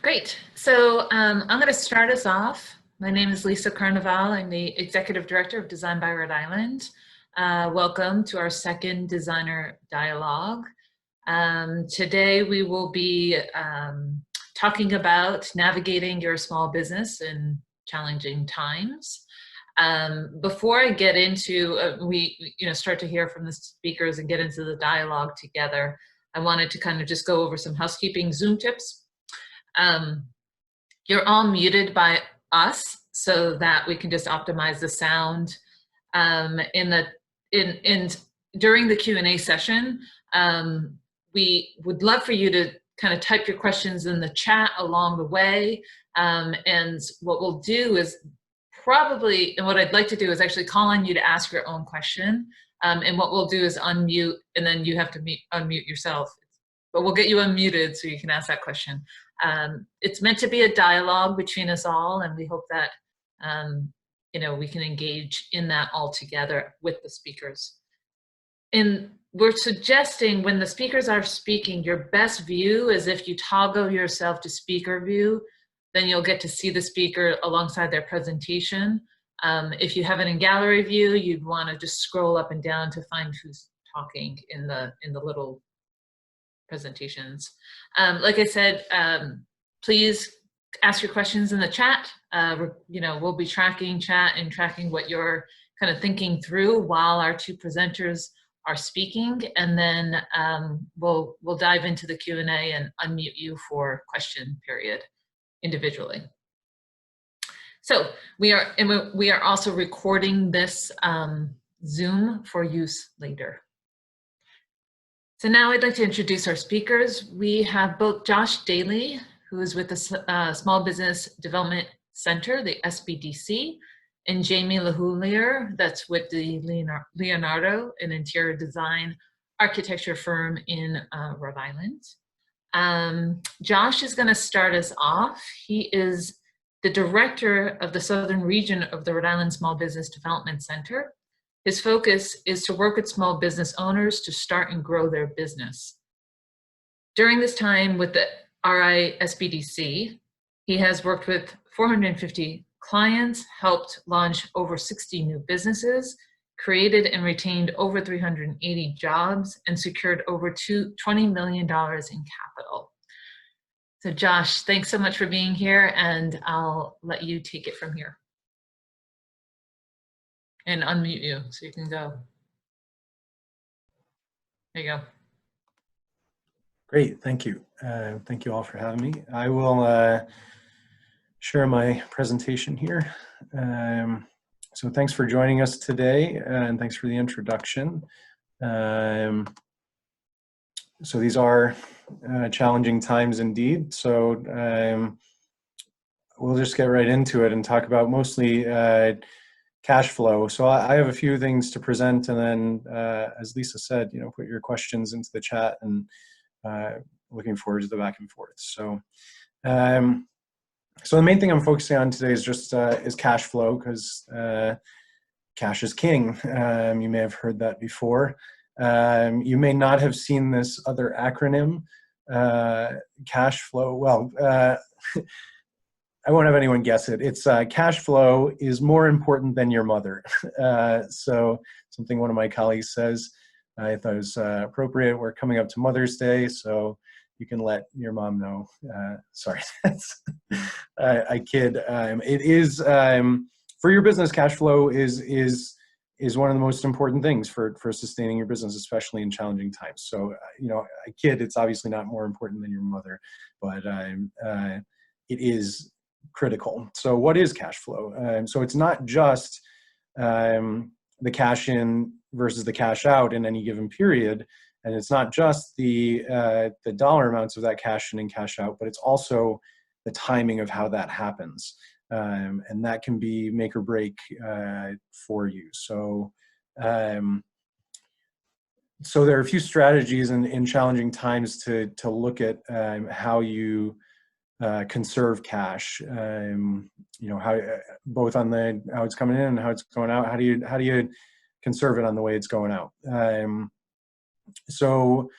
Great. So I'm going to start us off. My name is Lisa Carnival. I'm the Executive Director of Design by Rhode Island. Welcome to our second Designer Dialogue. Today we will be talking about navigating your small business in challenging times. Before I get into, we start to hear from the speakers and get into the dialogue together, I wanted to kind of just go over some housekeeping Zoom tips. You're all muted by us so that we can just optimize the sound. During the Q&A session, we would love for you to kind of type your questions in the chat along the way. And what we'll do is and what I'd like to do is actually call on you to ask your own question. And what we'll do is unmute, and then you have to unmute yourself. But we'll get you unmuted so you can ask that question. It's meant to be a dialogue between us all, and we hope that we can engage in that all together with the speakers. And we're suggesting when the speakers are speaking, your best view is if you toggle yourself to speaker view, then you'll get to see the speaker alongside their presentation. If you have it in gallery view, you'd want to just scroll up and down to find who's talking in the little presentations. Like I said, please ask your questions in the chat. We'll be tracking chat and tracking what you're kind of thinking through while our two presenters are speaking, and then we'll dive into the Q&A and unmute you for question period individually. So we are also recording this Zoom for use later. So now I'd like to introduce our speakers. We have both Josh Daly, who is with the Small Business Development Center, the SBDC, and Jamie Lehouiller, that's with the DiLeonardo, an interior design architecture firm in Rhode Island. Josh is going to start us off. He is the director of the Southern region of the Rhode Island Small Business Development Center. His focus is to work with small business owners to start and grow their business. During this time with the RISBDC, he has worked with 450 clients, helped launch over 60 new businesses, created and retained over 380 jobs, and secured over $20 million in capital. So Josh, thanks so much for being here, and I'll let you take it from here. And unmute you so you can go. There you go. Great, thank you. Thank you all for having me. I will share my presentation here. So thanks for joining us today, and thanks for the introduction. So these are challenging times indeed. So we'll just get right into it and talk about mostly cash flow. So I have a few things to present, and then, as Lisa said, put your questions into the chat, and looking forward to the back and forth. So, so the main thing I'm focusing on today is just is cash flow, because cash is king. You may have heard that before. You may not have seen this other acronym, cash flow. Well, I won't have anyone guess it. It's cash flow is more important than your mother. So something one of my colleagues says, I thought it was appropriate. We're coming up to Mother's Day, so you can let your mom know. Sorry, I kid. It is, for your business, cash flow is one of the most important things for sustaining your business, especially in challenging times. So, I kid, it's obviously not more important than your mother, but it is critical. So what is cash flow? So it's not just the cash in versus the cash out in any given period, and it's not just the dollar amounts of that cash in and cash out, but it's also the timing of how that happens, and that can be make or break for you. So so there are a few strategies in challenging times to look at how you conserve cash, how both on how it's coming in and how it's going out. How do you conserve it on the way it's going out? So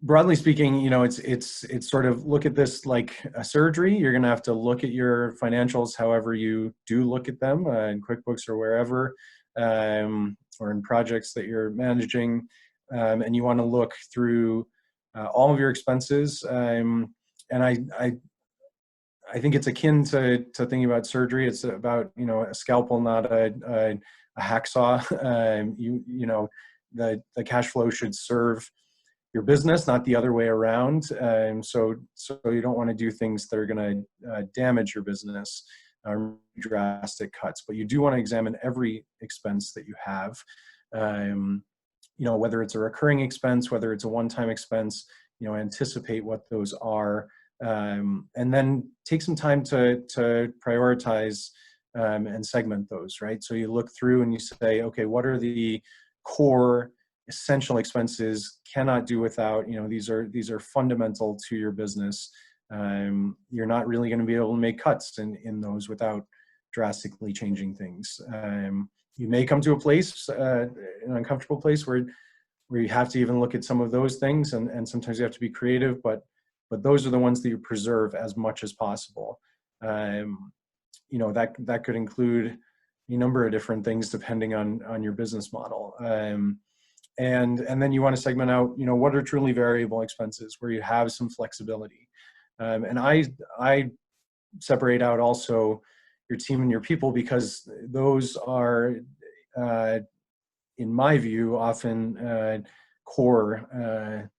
broadly speaking, it's sort of look at this like a surgery. You're going to have to look at your financials, however you do look at them in QuickBooks or wherever, or in projects that you're managing, and you want to look through all of your expenses. And I think it's akin to thinking about surgery. It's about a scalpel, not a hacksaw. The cash flow should serve your business, not the other way around. So you don't want to do things that are going to damage your business, drastic cuts. But you do want to examine every expense that you have. Whether it's a recurring expense, whether it's a one-time expense, anticipate what those are, and then take some time to prioritize and segment those, right? So you look through and you say, okay, what are the core essential expenses, cannot do without, these are fundamental to your business. You're not really going to be able to make cuts in those without drastically changing things. You may come to a place, an uncomfortable place where you have to even look at some of those things, and sometimes you have to be creative, but those are the ones that you preserve as much as possible. That could include a number of different things depending on your business model. And then you want to segment out, what are truly variable expenses where you have some flexibility. And I separate out also your team and your people, because those are, in my view, often core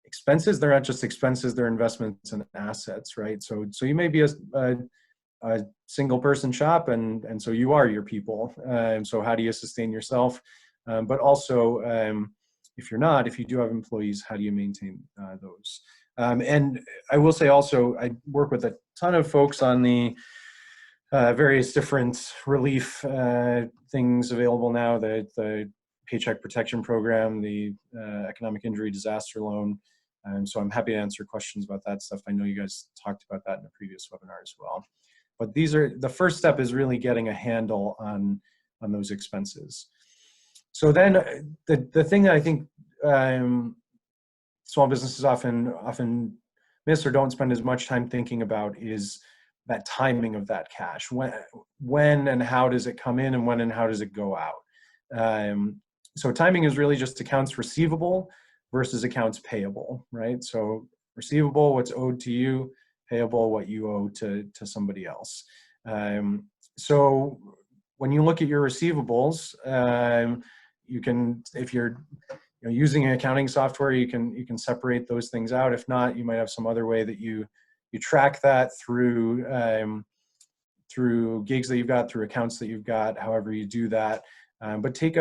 expenses. They're not just expenses, they're investments and assets, right? So you may be a single person shop, and so you are your people. So how do you sustain yourself? But also, if you do have employees, how do you maintain those? And I will say also, I work with a ton of folks on the various different relief things available now, the Paycheck Protection Program, the Economic Injury Disaster Loan. So I'm happy to answer questions about that stuff. I know you guys talked about that in a previous webinar as well. But the first step is really getting a handle on those expenses. So then the thing that I think small businesses often miss or don't spend as much time thinking about is that timing of that cash. When and how does it come in, and when and how does it go out? So timing is really just accounts receivable versus accounts payable, right? So receivable, what's owed to you; payable, what you owe to somebody else. So when you look at your receivables, you can, if you're using accounting software, you can separate those things out. If not, you might have some other way that you track that through gigs that you've got, through accounts that you've got, however you do that. But take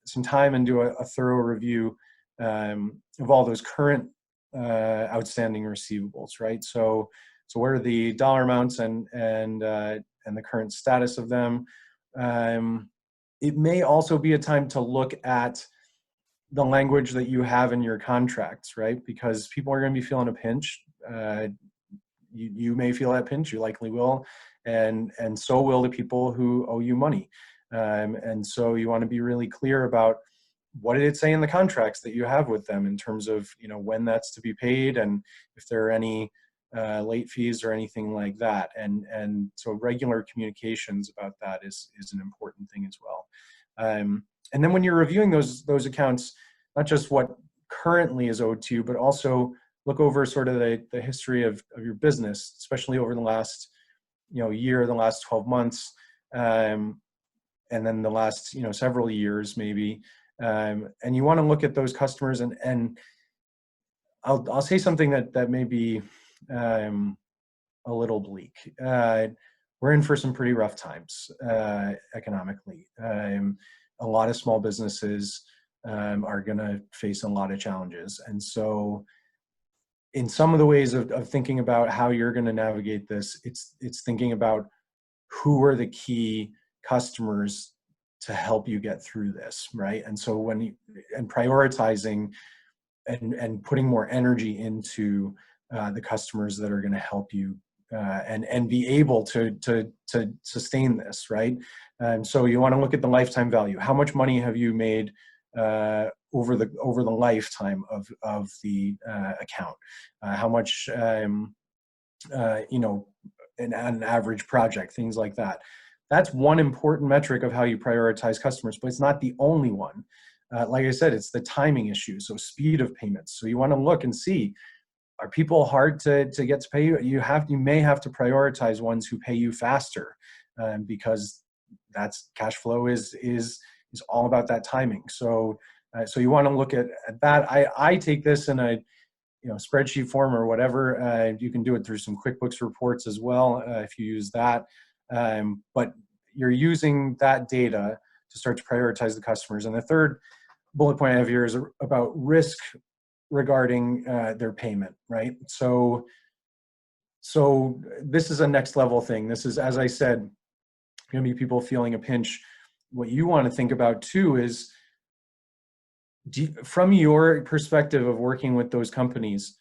some time and do a thorough review of all those current outstanding receivables, right? So what are the dollar amounts and the current status of them? It may also be a time to look at the language that you have in your contracts, right? Because people are going to be feeling a pinch. You may feel that pinch, you likely will, and so will the people who owe you money. And so you want to be really clear about what did it say in the contracts that you have with them in terms of when that's to be paid, and if there are any late fees or anything like that. And so regular communications about that is an important thing as well. And then when you're reviewing those accounts, not just what currently is owed to you, but also look over sort of the history of your business, especially over the last year, the last 12 months, and then the last several years maybe. And you want to look at those customers, and I'll say something that may be a little bleak. We're in for some pretty rough times economically. A lot of small businesses are going to face a lot of challenges. And so in some of the ways of thinking about how you're going to navigate this, it's thinking about who are the key customers to help you get through this, right? And so prioritizing and putting more energy into the customers that are going to help you and be able to sustain this, right? So you want to look at the lifetime value. How much money have you made over the lifetime of the account. How much an average project, things like that. That's one important metric of how you prioritize customers, but it's not the only one. Like I said, it's the timing issue, so speed of payments. So you want to look and see, are people hard to get to pay you? You may have to prioritize ones who pay you faster, because that's cash flow is all about that timing. So you want to look at that. I take this in a spreadsheet form or whatever. You can do it through some QuickBooks reports as well if you use that. But you're using that data to start to prioritize the customers. And the third bullet point I have here is about risk regarding their payment, right? So this is a next level thing. This is, as I said, going to be people feeling a pinch. What you want to think about too is, from your perspective of working with those companies,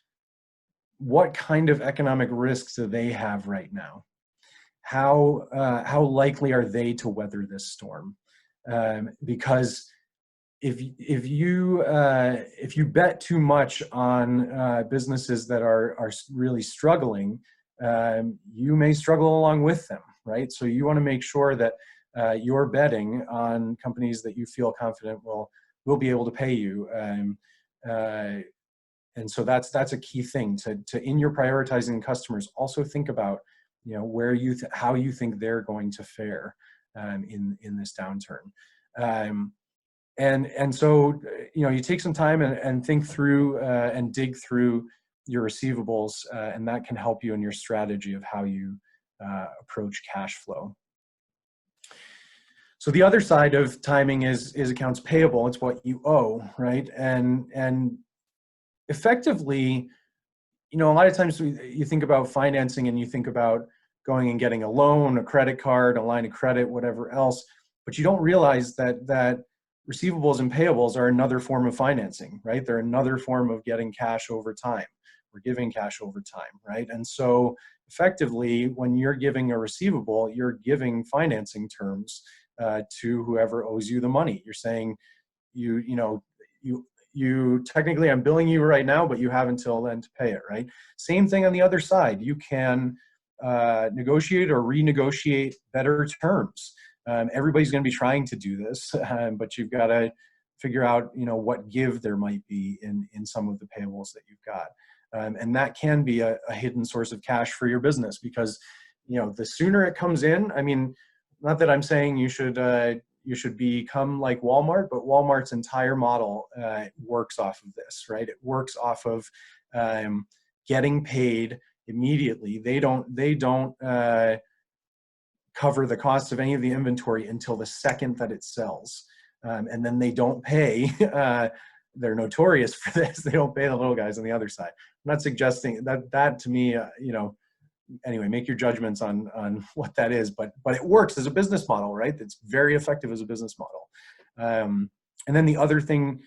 what kind of economic risks do they have right now? How likely are they to weather this storm? Because if you bet too much on businesses that are really struggling, you may struggle along with them, right? So you want to make sure that you're betting on companies that you feel confident will be able to pay you, and so that's a key thing to in your prioritizing customers. Also think about where how you think they're going to fare in this downturn. And so you take some time and think through and dig through your receivables, and that can help you in your strategy of how you approach cash flow. So the other side of timing is accounts payable. It's what you owe, right? And effectively, a lot of times you think about financing and you think about going and getting a loan, a credit card, a line of credit, whatever else, but you don't realize that receivables and payables are another form of financing, right? They're another form of getting cash over time. We're giving cash over time, right? And so effectively, when you're giving a receivable, you're giving financing terms to whoever owes you the money. You're saying, you technically, I'm billing you right now, but you have until then to pay it, right? Same thing on the other side. You can negotiate or renegotiate better terms. Everybody's going to be trying to do this, but you've got to figure out, what give there might be in some of the payables that you've got. And that can be a hidden source of cash for your business, because, the sooner it comes in, I mean, not that I'm saying you should become like Walmart, but Walmart's entire model works off of this, right? It works off of getting paid immediately. They don't cover the cost of any of the inventory until the second that it sells, and then they don't pay. They're notorious for this. They don't pay the little guys on the other side. I'm not suggesting that to me, anyway, make your judgments on what that is, but it works as a business model, right? It's very effective as a business model. And then the other thing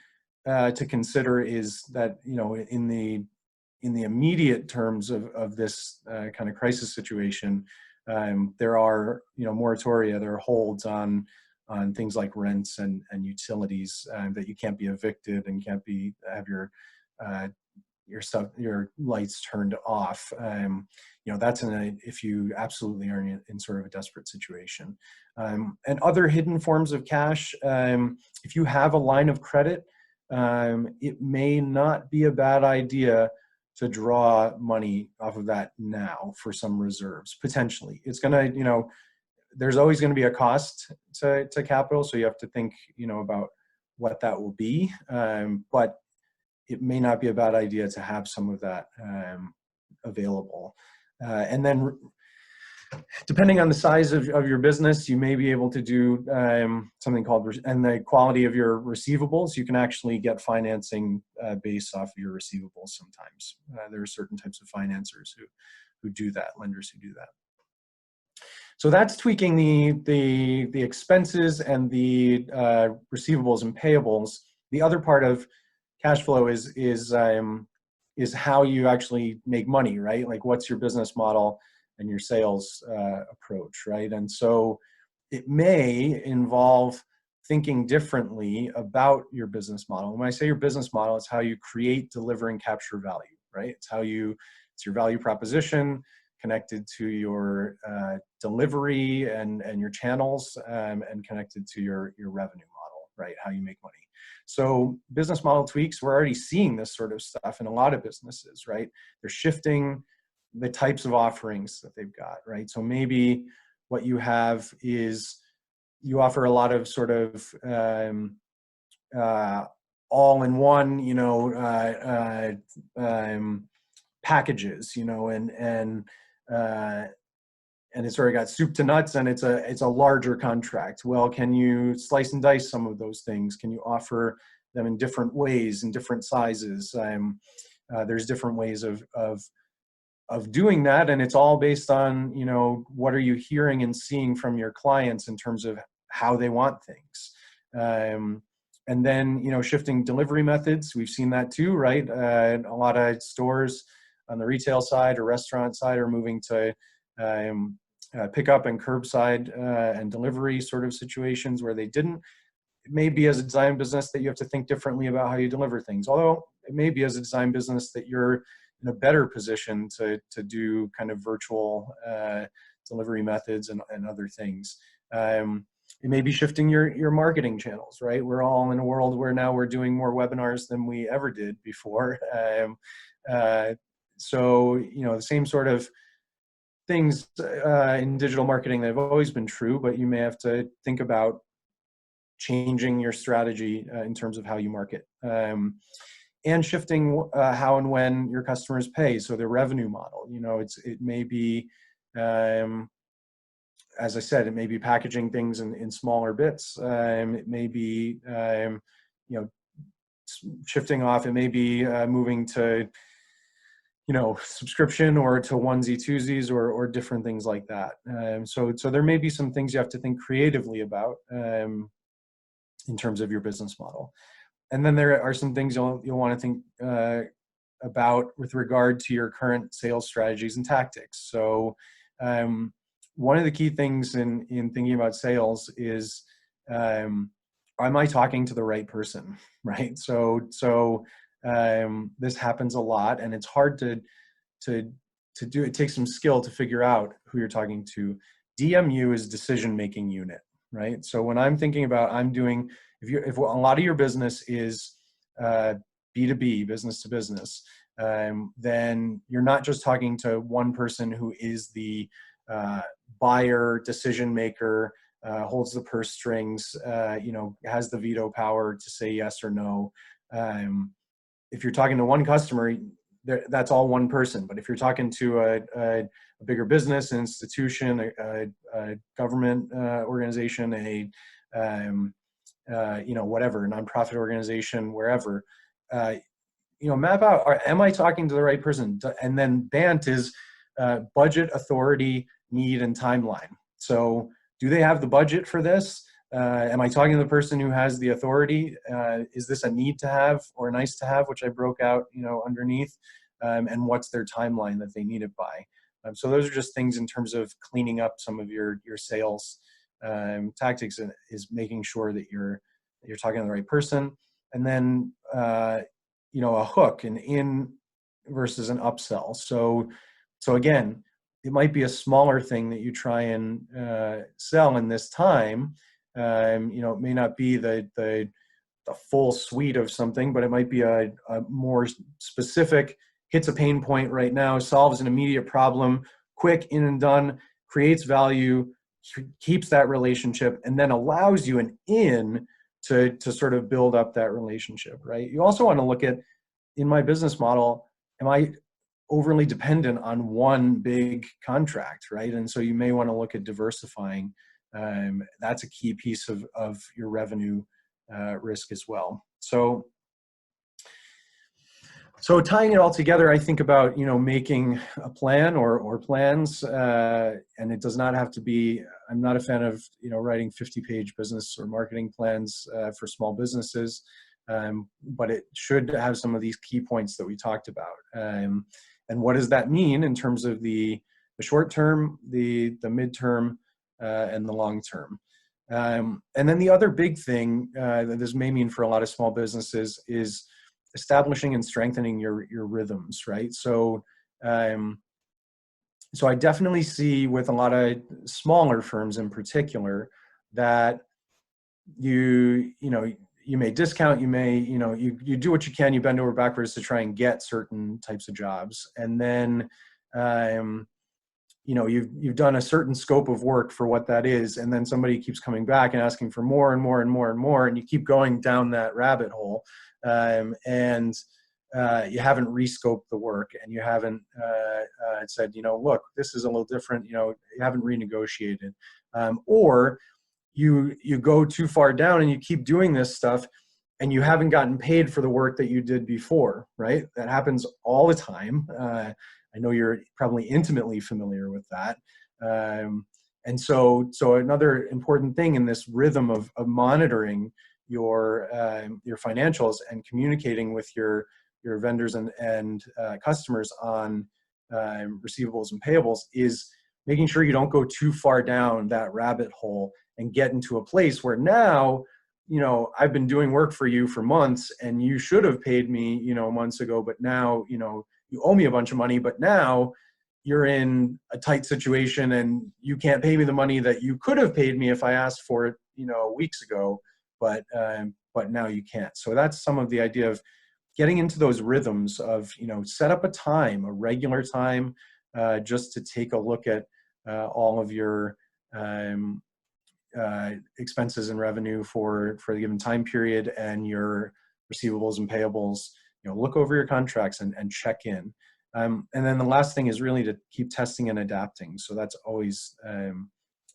to consider is that, in the immediate terms of this kind of crisis situation, there are, moratoria, there are holds on things like rents and utilities, that you can't be evicted and can't have your lights turned off. That's if you absolutely are in sort of a desperate situation. And other hidden forms of cash, if you have a line of credit, it may not be a bad idea to draw money off of that now for some reserves, potentially. It's going to, there's always going to be a cost to capital, so you have to think, about what that will be. But it may not be a bad idea to have some of that available. And then, depending on the size of your business, you may be able to do something called, and the quality of your receivables, you can actually get financing based off of your receivables sometimes. There are certain types of financiers who do that, lenders who do that. So that's tweaking the expenses and the receivables and payables. The other part of cash flow is how you actually make money, right? Like, what's your business model and your sales approach, right? And so it may involve thinking differently about your business model. When I say your business model, it's how you create, deliver, and capture value, right? It's your value proposition connected to your delivery and your channels, and connected to your revenue model, right? How you make money. So business model tweaks, we're already seeing this sort of stuff in a lot of businesses, right? They're shifting the types of offerings that they've got, right? So maybe what you have is you offer a lot of sort of all-in-one, packages, and it's already got soup to nuts, and it's a larger contract. Well, can you slice and dice some of those things? Can you offer them in different ways, in different sizes? There's different ways of doing that, and it's all based on, what are you hearing and seeing from your clients in terms of how they want things. And then, shifting delivery methods, we've seen that too, right? A lot of stores on the retail side or restaurant side are moving to pickup and curbside and delivery sort of situations where they didn't. It may be as a design business that you have to think differently about how you deliver things. Although it may be as a design business that you're in a better position to do kind of virtual delivery methods and other things. It may be shifting your marketing channels, right? We're all in a world where now we're doing more webinars than we ever did before. So, the same sort of things in digital marketing that have always been true, but you may have to think about changing your strategy in terms of how you market. And shifting how and when your customers pay, so the revenue model. It may be, as I said, it may be packaging things in smaller bits. It may be, shifting off. It may be moving to, subscription or to onesie twosies or different things like that. So there may be some things you have to think creatively about in terms of your business model. And then there are some things you'll want to think about with regard to your current sales strategies and tactics. So one of the key things in thinking about sales is, am I talking to the right person, right? So this happens a lot, and it's hard to do. It takes some skill to figure out who you're talking to. DMU is decision-making unit, right? So when I'm thinking about, if a lot of your business is B2B, business to business, then you're not just talking to one person who is the buyer, decision maker, holds the purse strings, has the veto power to say yes or no. If you're talking to one customer, that's all one person. But if you're talking to a bigger business, an institution, a government organization, whatever, nonprofit organization, wherever, map out, am I talking to the right person? And then BANT is budget, authority, need, and timeline. So do they have the budget for this? Am I talking to the person who has the authority? Is this a need to have or a nice to have, which I broke out, underneath? And what's their timeline that they need it by? So those are just things in terms of cleaning up some of your sales tactics, is making sure that you're talking to the right person. And then a hook, an in versus an upsell. So again, it might be a smaller thing that you try and sell in this time. It may not be the full suite of something, but it might be a more specific, hits a pain point right now, solves an immediate problem, quick, in and done, creates value, keeps that relationship, and then allows you an in to sort of build up that relationship, right? You also want to look at, in my business model, am I overly dependent on one big contract, right? And so you may want to look at diversifying. That's a key piece of your revenue risk as well. So tying it all together, I think about, making a plan or plans, and it does not have to be, I'm not a fan of, writing 50-page business or marketing plans for small businesses, but it should have some of these key points that we talked about. And what does that mean in terms of the short term, the midterm, and the long term? And then the other big thing that this may mean for a lot of small businesses is establishing and strengthening your rhythms, right? So so I definitely see with a lot of smaller firms in particular that you may discount, you may, you do what you can, you bend over backwards to try and get certain types of jobs. And then, you've done a certain scope of work for what that is. And then somebody keeps coming back and asking for more and more and more and more. And you keep going down that rabbit hole. And you haven't rescoped the work, and you haven't said, look, this is a little different, you haven't renegotiated. Or you go too far down and you keep doing this stuff and you haven't gotten paid for the work that you did before, right? That happens all the time. I know you're probably intimately familiar with that. And so another important thing in this rhythm of monitoring your financials and communicating with your vendors and customers on receivables and payables is making sure you don't go too far down that rabbit hole and get into a place where now, I've been doing work for you for months and you should have paid me, months ago, but now, you owe me a bunch of money, but now you're in a tight situation and you can't pay me the money that you could have paid me if I asked for it, weeks ago, but now you can't. So that's some of the idea of getting into those rhythms of, set up a time, a regular time, just to take a look at all of your expenses and revenue for the given time period and your receivables and payables. Look over your contracts and check in. And then the last thing is really to keep testing and adapting. So that's always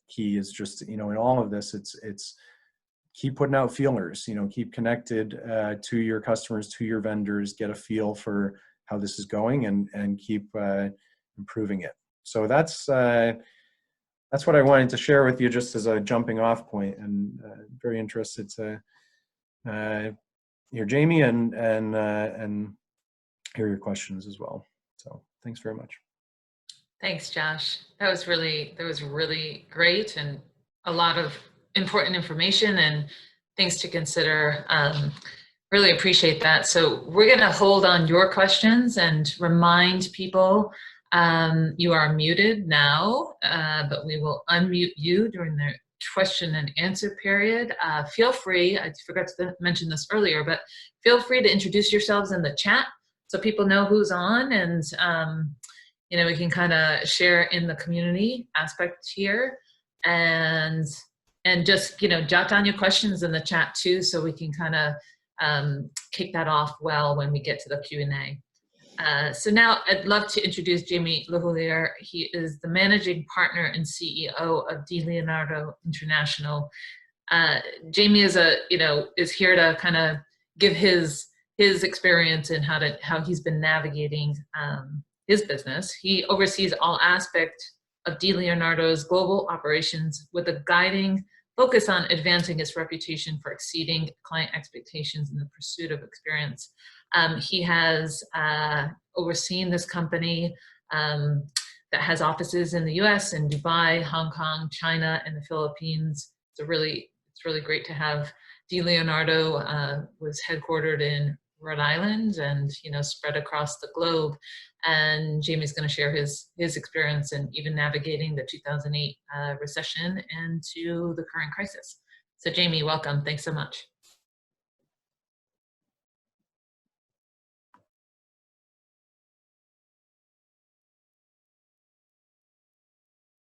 key, is just, in all of this, it's keep putting out feelers, keep connected to your customers, to your vendors, get a feel for how this is going and keep improving it. So that's what I wanted to share with you just as a jumping off point, and very interested to hear Jamie and hear your questions as well. So thanks very much. Thanks, Josh. That was really great, and a lot of important information and things to consider. Really appreciate that. So we're going to hold on your questions and remind people you are muted now, but we will unmute you during the question and answer period. Feel free, I forgot to mention this earlier, but feel free to introduce yourselves in the chat so people know who's on, and we can kind of share in the community aspect here, and just jot down your questions in the chat too, so we can kind of kick that off well when we get to the Q&A. So now I'd love to introduce Jamie Lehouiller. He is the managing partner and CEO of DiLeonardo International. Jamie is here to kind of give his experience and how he's been navigating his business. He oversees all aspects of DiLeonardo's global operations with a guiding focus on advancing its reputation for exceeding client expectations in the pursuit of experience. He has overseen this company that has offices in the US, and Dubai, Hong Kong, China, and the Philippines. It's really great to have DiLeonardo was headquartered in Rhode Island and spread across the globe. And Jamie's going to share his experience in even navigating the 2008 recession and to the current crisis. So Jamie, welcome. Thanks so much.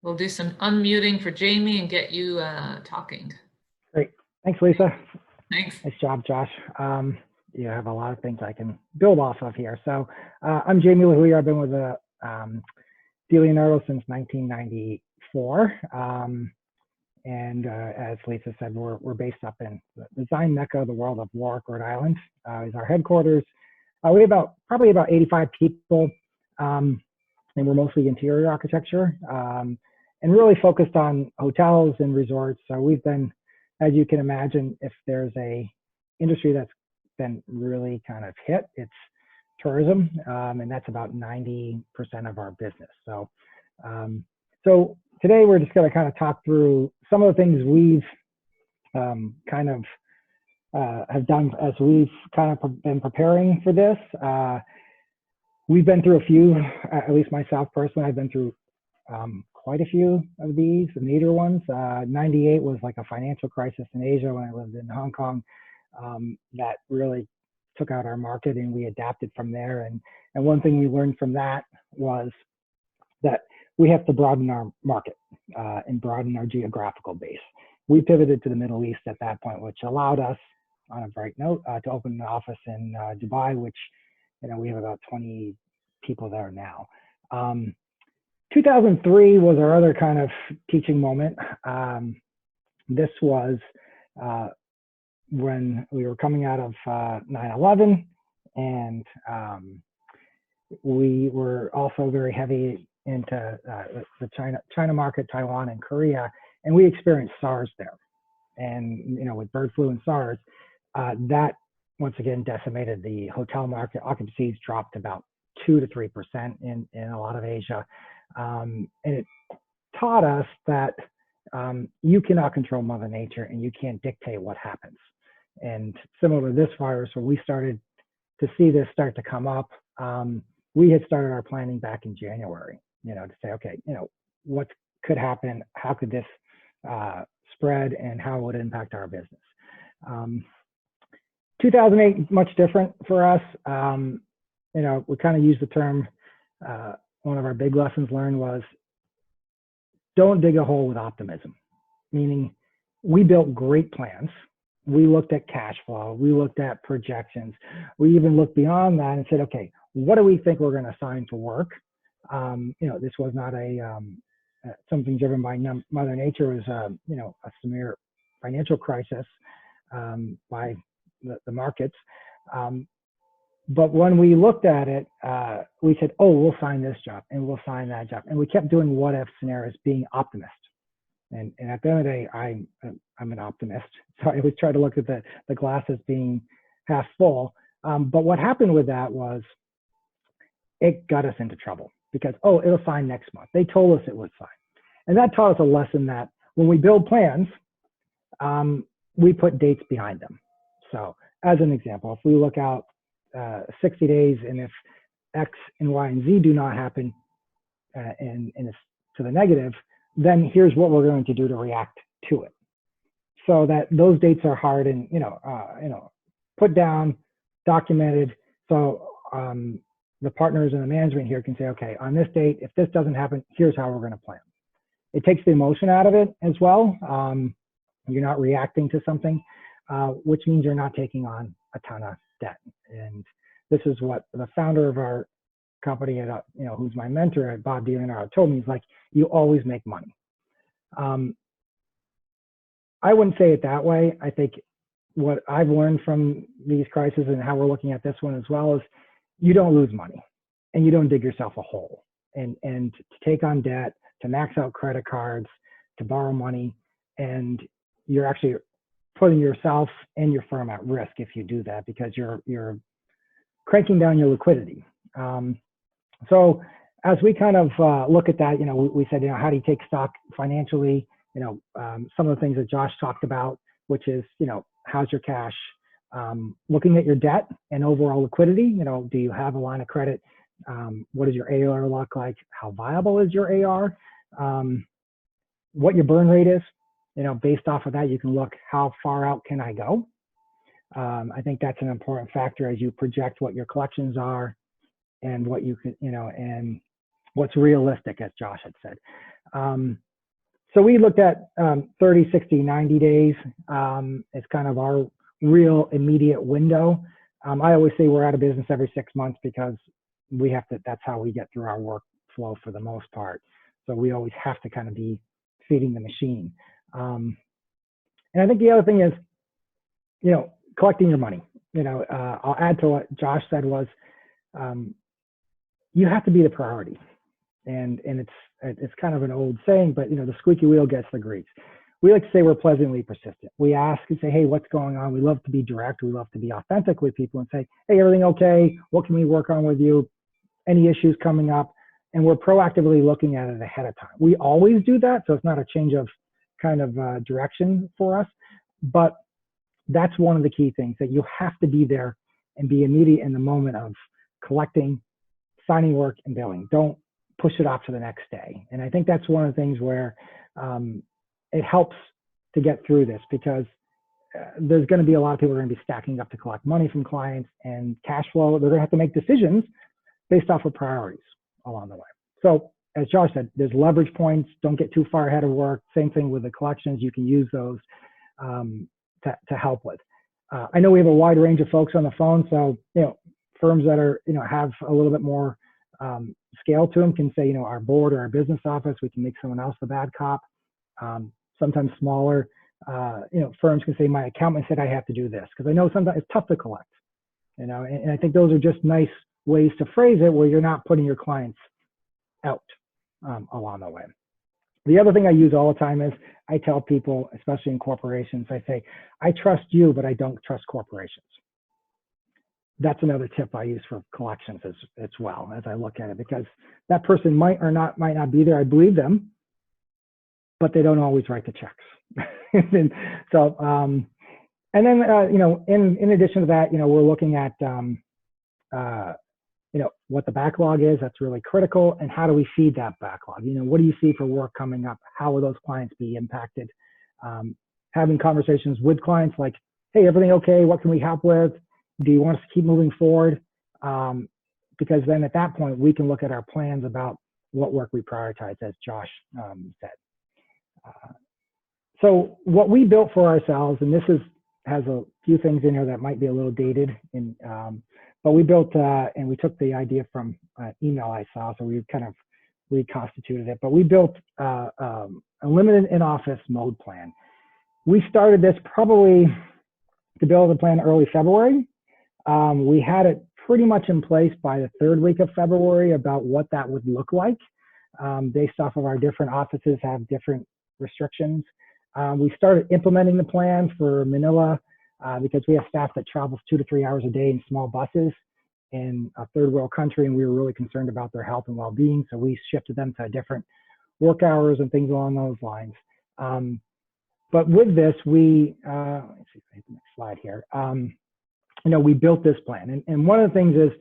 We'll do some unmuting for Jamie and get you talking. Great. Thanks, Lisa. Thanks. Nice job, Josh. You have a lot of things I can build off of here. So I'm Jamie Lehouiller. I've been with DiLeonardo since 1994. And as Lisa said, we're based up in the design mecca of the world of Warwick, Rhode Island. Is our headquarters. We have probably about 85 people, and we're mostly interior architecture, and really focused on hotels and resorts. So we've been, as you can imagine, if there's a industry that's been really kind of hit, it's tourism, and that's about 90% of our business. So today we're just going to kind of talk through some of the things we've kind of have done as we've kind of been preparing for this. We've been through a few, at least myself personally, I've been through quite a few of these, the major ones. 98 was like a financial crisis in Asia when I lived in Hong Kong that really took out our market, and we adapted from there. And one thing we learned from that was that we have to broaden our market and broaden our geographical base. We pivoted to the Middle East at that point, which allowed us, on a bright note, to open an office in Dubai, which, we have about 20 people there now. 2003 was our other kind of teaching moment. This was when we were coming out of 9/11, and we were also very heavy into the China market, Taiwan and Korea, and we experienced SARS there. And with bird flu and SARS, that once again decimated the hotel market. Occupancies dropped about 2 to 3% in a lot of Asia, and it taught us that you cannot control Mother Nature and you can't dictate what happens. And similar to this virus, when we started to see this start to come up, we had started our planning back in January, to say, okay, what could happen? How could this spread, and how would it impact our business? 2008, much different for us. We kind of used the term, one of our big lessons learned was, don't dig a hole with optimism. Meaning, we built great plans. We looked at cash flow. We looked at projections. We even looked beyond that and said, okay, what do we think we're going to assign to work? This was not something driven by Mother Nature. It was, a severe financial crisis by the markets. But when we looked at it, we said, oh, we'll sign this job and we'll sign that job. And we kept doing what if scenarios, being optimist. And at the end of the day, I'm an optimist. So I always try to look at the glass as being half full. But what happened with that was it got us into trouble because, oh, it'll sign next month. They told us it would sign. And that taught us a lesson that when we build plans, we put dates behind them. So as an example, if we look out 60 days, and if X and Y and Z do not happen and it's to the negative, then here's what we're going to do to react to it. So that those dates are hard and, put down, documented. So the partners and the management here can say, okay, on this date, if this doesn't happen, here's how we're going to plan. It takes the emotion out of it as well. You're not reacting to something, which means you're not taking on a ton of debt. And this is what the founder of our company, who's my mentor, Bob DiLeonardo, told me. He's like, you always make money. I wouldn't say it that way. I think what I've learned from these crises and how we're looking at this one as well is you don't lose money and you don't dig yourself a hole. And to take on debt, to max out credit cards, to borrow money, and you're actually putting yourself and your firm at risk if you do that, because you're cranking down your liquidity. So as we kind of look at that, we said, how do you take stock financially? Some of the things that Josh talked about, which is, how's your cash? Looking at your debt and overall liquidity, do you have a line of credit? What does your AR look like? How viable is your AR? What your burn rate is? Based off of that, you can look, how far out can I go? I think that's an important factor as you project what your collections are and what you can, and what's realistic, as Josh had said. So we looked at 30, 60, 90 days as kind of our real immediate window. I always say we're out of business every 6 months because we have to, that's how we get through our workflow for the most part. So we always have to kind of be feeding the machine. And I think the other thing is, collecting your money. I'll add to what Josh said was, you have to be the priority. And it's kind of an old saying, but the squeaky wheel gets the grease. We like to say we're pleasantly persistent. We ask and say, hey, what's going on? We love to be direct. We love to be authentic with people and say, hey, everything okay? What can we work on with you? Any issues coming up? And we're proactively looking at it ahead of time. We always do that, so it's not a change of kind of direction for us. But that's one of the key things, that you have to be there and be immediate in the moment of collecting, signing work, and billing. Don't push it off to the next day. And I think that's one of the things where it helps to get through this, because there's going to be a lot of people who are going to be stacking up to collect money from clients, and cash flow, they're going to have to make decisions based off of priorities along the way. So as Josh said, there's leverage points. Don't get too far ahead of work. Same thing with the collections. You can use those to help with. I know we have a wide range of folks on the phone. So, firms that are, have a little bit more scale to them can say, our board or our business office, we can make someone else the bad cop. Sometimes smaller, firms can say, my accountant said I have to do this, because I know sometimes it's tough to collect, and I think those are just nice ways to phrase it where you're not putting your clients out along the way. The other thing I use all the time is I tell people, especially in corporations, I say, I trust you, but I don't trust corporations. That's another tip I use for collections as well, as I look at it, because that person might not be there. I believe them, but they don't always write the checks. And so, and then, in addition to that, we're looking at, what the backlog is. That's really critical. And how do we feed that backlog? What do you see for work coming up? How will those clients be impacted? Having conversations with clients like, hey, everything okay? What can we help with? Do you want us to keep moving forward? Because then at that point, we can look at our plans about what work we prioritize, as Josh said. So what we built for ourselves, and this has a few things in here that might be a little dated, but we built, and we took the idea from an email I saw, so we kind of reconstituted it, but we built a limited in-office mode plan. We started this probably to build the plan early February. We had it pretty much in place by the third week of February about what that would look like, based off of our different offices have different restrictions. We started implementing the plan for Manila because we have staff that travels 2 to 3 hours a day in small buses in a third world country, and we were really concerned about their health and well-being. So we shifted them to different work hours and things along those lines. But with this, we, let's see if I hit the next slide here. We built this plan. And one of the things is,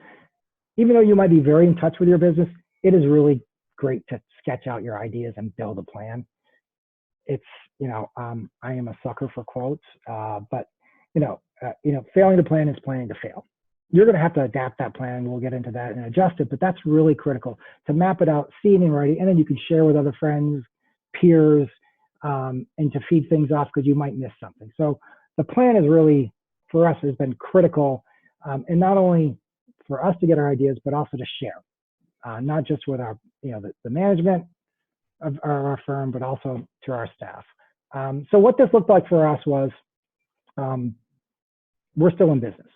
even though you might be very in touch with your business, it is really great to sketch out your ideas and build a plan. It's, I am a sucker for quotes, but, failing to plan is planning to fail. You're going to have to adapt that plan. We'll get into that and adjust it, but that's really critical to map it out, see it in writing, and then you can share with other friends, peers, and to feed things off because you might miss something. So the plan is really, for us, has been critical, and not only for us to get our ideas, but also to share, not just with our, the management of our firm, but also to our staff. So what this looked like for us was, we're still in business.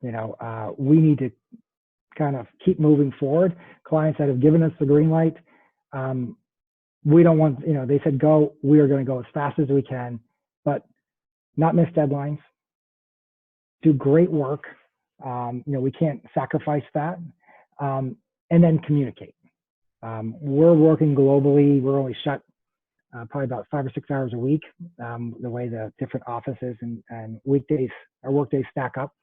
We need to kind of keep moving forward. Clients that have given us the green light, we don't want, they said go, we are going to go as fast as we can, but not miss deadlines, do great work. We can't sacrifice that, and then communicate. We're working globally. We're only shut probably about 5 or 6 hours a week, the way the different offices and weekdays or workdays stack up.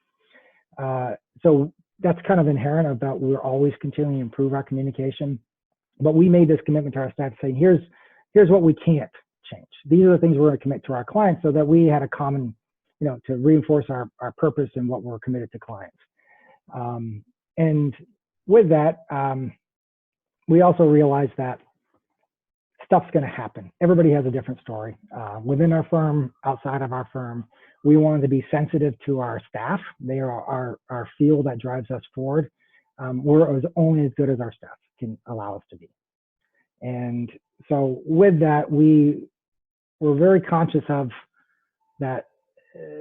So that's kind of inherent about we're always continuing to improve our communication. But we made this commitment to our staff saying, here's what we can't change. These are the things we're going to commit to our clients, so that we had a common, to reinforce our purpose and what we're committed to clients. And with that, we also realized that stuff's going to happen. Everybody has a different story. Within our firm, outside of our firm, we wanted to be sensitive to our staff. They are our fuel that drives us forward. We're only as good as our staff can allow us to be. And so with that, we were very conscious of that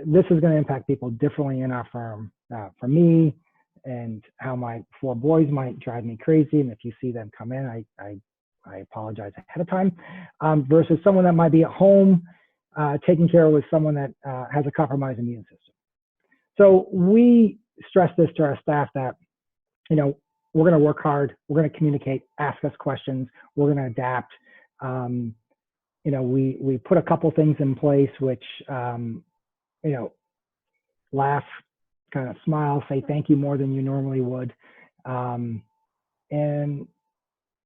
this is going to impact people differently in our firm. For me, and how my 4 boys might drive me crazy, and if you see them come in, I apologize ahead of time, versus someone that might be at home taking care of someone that has a compromised immune system. So we stress this to our staff that, we're going to work hard, we're going to communicate, ask us questions, we're going to adapt. We put a couple things in place which you know, laugh, kind of smile, say thank you more than you normally would. And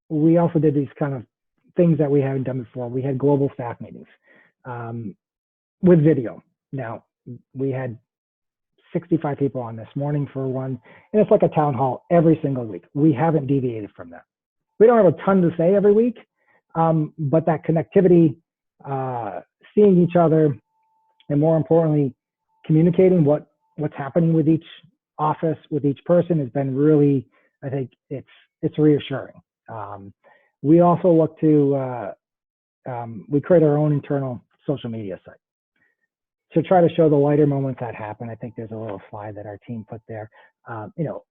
we also did these kind of things that we haven't done before. We had global staff meetings with video. Now, we had 65 people on this morning for one, and it's like a town hall every single week. We haven't deviated from that. We don't have a ton to say every week, but that connectivity, seeing each other, and more importantly, communicating what's happening with each office, with each person has been really, I think it's reassuring. We also look to, we create our own internal social media site to try to show the lighter moments that happen. I think there's a little slide that our team put there. You know,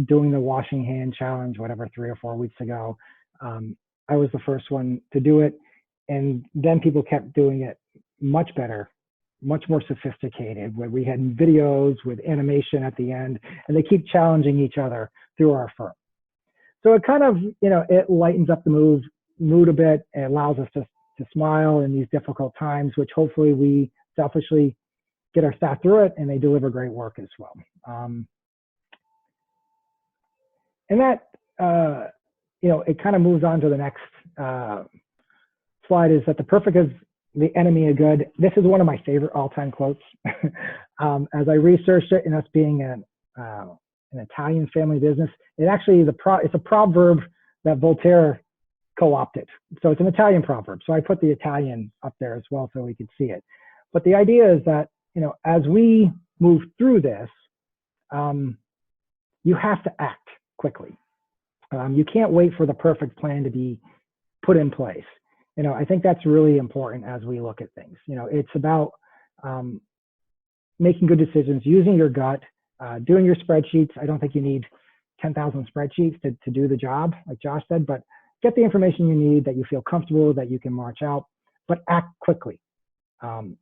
doing the washing hand challenge, whatever, 3 or 4 weeks ago. I was the first one to do it. And then people kept doing it much better, much more sophisticated, where we had videos with animation at the end, and they keep challenging each other through our firm. So it kind of, you know, it lightens up the mood a bit. It allows us to smile in these difficult times, which hopefully we selfishly get our staff through it and they deliver great work as well. And that, you know, it kind of moves on to the next slide, is that the perfect is the enemy of good. This is one of my favorite all-time quotes. As I researched it, and us being an Italian family business, it actually, it's a proverb that Voltaire co-opted. So it's an Italian proverb. So I put the Italian up there as well so we could see it. But the idea is that, you know, as we move through this, you have to act quickly. You can't wait for the perfect plan to be put in place. You know, I think that's really important as we look at things. You know, it's about making good decisions, using your gut, doing your spreadsheets. I don't think you need 10,000 spreadsheets to do the job, like Josh said, but get the information you need that you feel comfortable, that you can march out, but act quickly.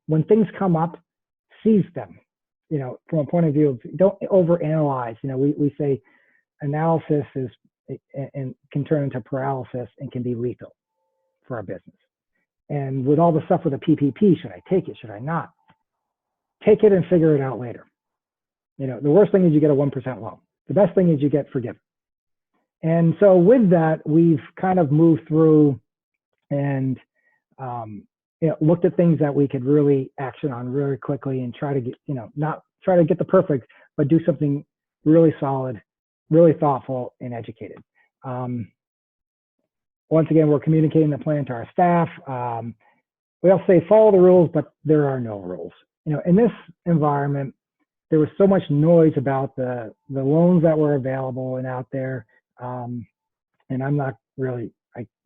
When things come up, seize them. You know, from a point of view of, don't overanalyze. You know, we say analysis is and can turn into paralysis and can be lethal for our business. And with all the stuff with the PPP, should I take it? Should I not? Take it and figure it out later. You know, the worst thing is you get a 1% loan. The best thing is you get forgiven. And so with that, we've kind of moved through and you know, looked at things that we could really action on really quickly and try to get, you know, not try to get the perfect, but do something really solid, really thoughtful and educated. Once again, we're communicating the plan to our staff. We also say follow the rules, but there are no rules. You know, in this environment, there was so much noise about the loans that were available and out there. And I'm not really,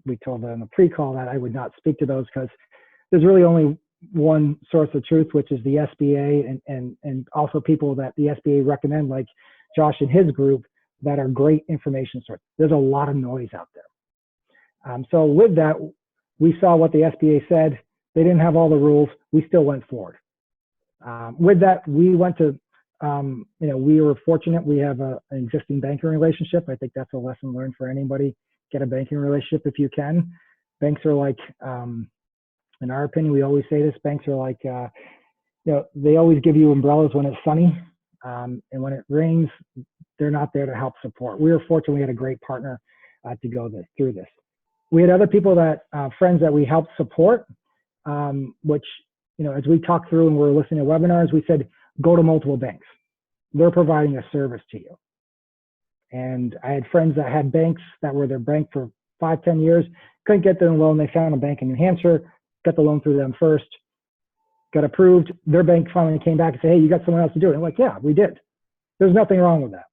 we told them in the pre-call that I would not speak to those because there's really only one source of truth, which is the SBA and also people that the SBA recommend, like Josh and his group, that are great information sources. There's a lot of noise out there. So with that, we saw what the SBA said. They didn't have all the rules. We still went forward. With that, we went to, you know, we were fortunate. We have an existing banking relationship. I think that's a lesson learned for anybody. Get a banking relationship if you can. Banks are like, in our opinion, we always say this, banks are like, you know, they always give you umbrellas when it's sunny. And when it rains, they're not there to help support. We were fortunate we had a great partner to go through this. We had other people that, friends that we helped support, which, you know, as we talked through and we were listening to webinars, we said, go to multiple banks. They're providing a service to you. And I had friends that had banks that were their bank for 5, 10 years, couldn't get their loan. They found a bank in New Hampshire, got the loan through them first, got approved. Their bank finally came back and said, hey, you got someone else to do it. And I'm like, yeah, we did. There's nothing wrong with that.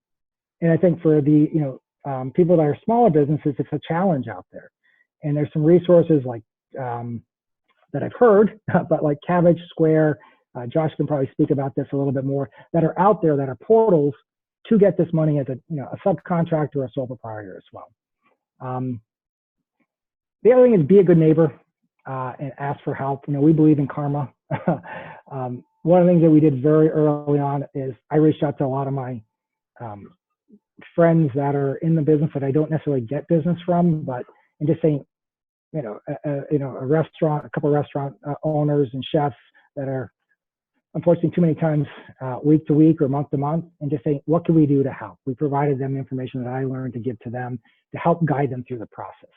And I think for the, you know, people that are smaller businesses, it's a challenge out there. And there's some resources like that I've heard, but like Cabbage, Square, Josh can probably speak about this a little bit more, that are out there that are portals to get this money as a, you know, a subcontractor or a sole proprietor as well. The other thing is be a good neighbor and ask for help. You know, we believe in karma. One of the things that we did very early on is I reached out to a lot of my friends that are in the business that I don't necessarily get business from, but and just saying, you know, a restaurant, a couple of restaurant owners and chefs that are unfortunately too many times week to week or month to month, and just saying, what can we do to help? We provided them information that I learned to give to them to help guide them through the process.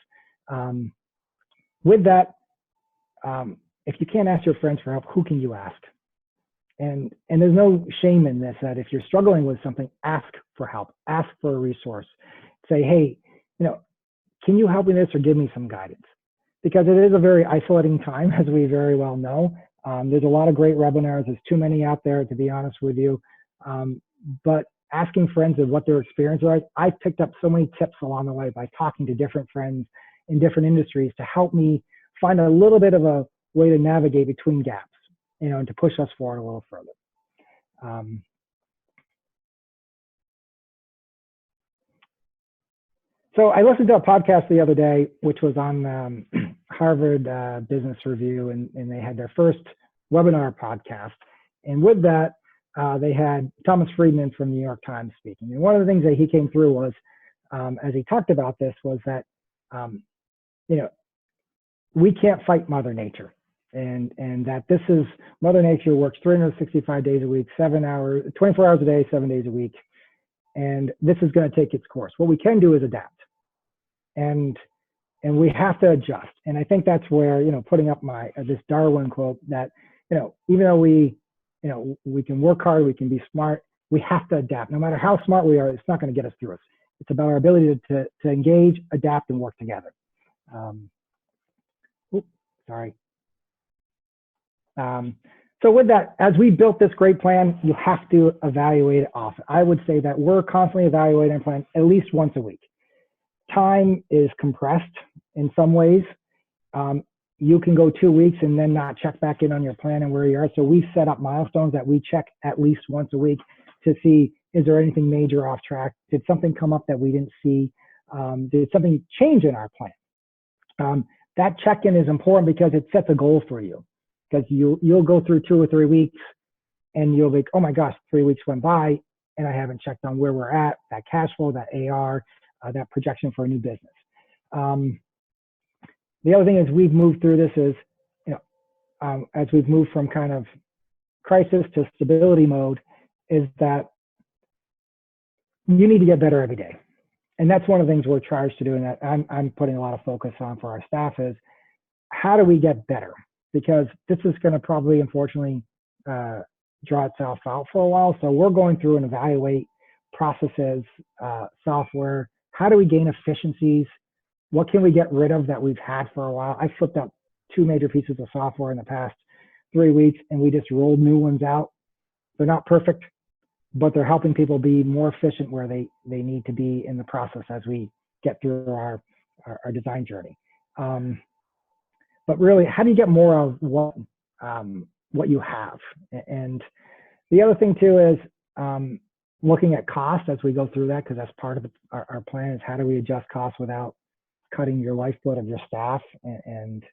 With that, if you can't ask your friends for help, who can you ask? And there's no shame in this, that if you're struggling with something, ask for help, ask for a resource. Say, hey, can you help me with this or give me some guidance? Because it is a very isolating time, as we very well know. There's a lot of great webinars. There's too many out there, to be honest with you. But asking friends of what their experience was, I've picked up so many tips along the way by talking to different friends in different industries to help me find a little bit of a way to navigate between gaps, and to push us forward a little further. So I listened to a podcast the other day, which was on Harvard Business Review, and they had their first webinar podcast. And with that, they had Thomas Friedman from the New York Times speaking. And one of the things that he came through was, as he talked about this, was that, we can't fight Mother Nature. And that this is, Mother Nature works 365 days a week, 24 hours a day, 7 days a week. And this is going to take its course. What we can do is adapt. And we have to adjust. And I think that's where, putting up this Darwin quote that, even though we can work hard, we can be smart, we have to adapt. No matter how smart we are, it's not going to get us through it. It's about our ability to engage, adapt, and work together. Sorry. So with that, as we built this great plan, you have to evaluate it often. I would say that we're constantly evaluating our plan at least once a week. Time is compressed in some ways. You can go 2 weeks and then not check back in on your plan and where you are. So we set up milestones that we check at least once a week to see, is there anything major off track? Did something come up that we didn't see? Did something change in our plan? That check-in is important because it sets a goal for you. Because you'll go through 2 or 3 weeks and you'll be, oh my gosh, 3 weeks went by and I haven't checked on where we're at, that cash flow, that AR, that projection for a new business. The other thing is we've moved through this is, as we've moved from kind of crisis to stability mode, is that you need to get better every day. And that's one of the things we're charged to do, and that I'm putting a lot of focus on for our staff is, how do we get better? Because this is going to probably, unfortunately, draw itself out for a while. So we're going through and evaluate processes, software. How do we gain efficiencies? What can we get rid of that we've had for a while? I flipped up 2 major pieces of software in the past 3 weeks, and we just rolled new ones out. They're not perfect, but they're helping people be more efficient where they need to be in the process as we get through our design journey. But really, how do you get more of what you have? And the other thing too is looking at cost as we go through that, because that's part of our plan is how do we adjust costs without cutting your lifeblood of your staff and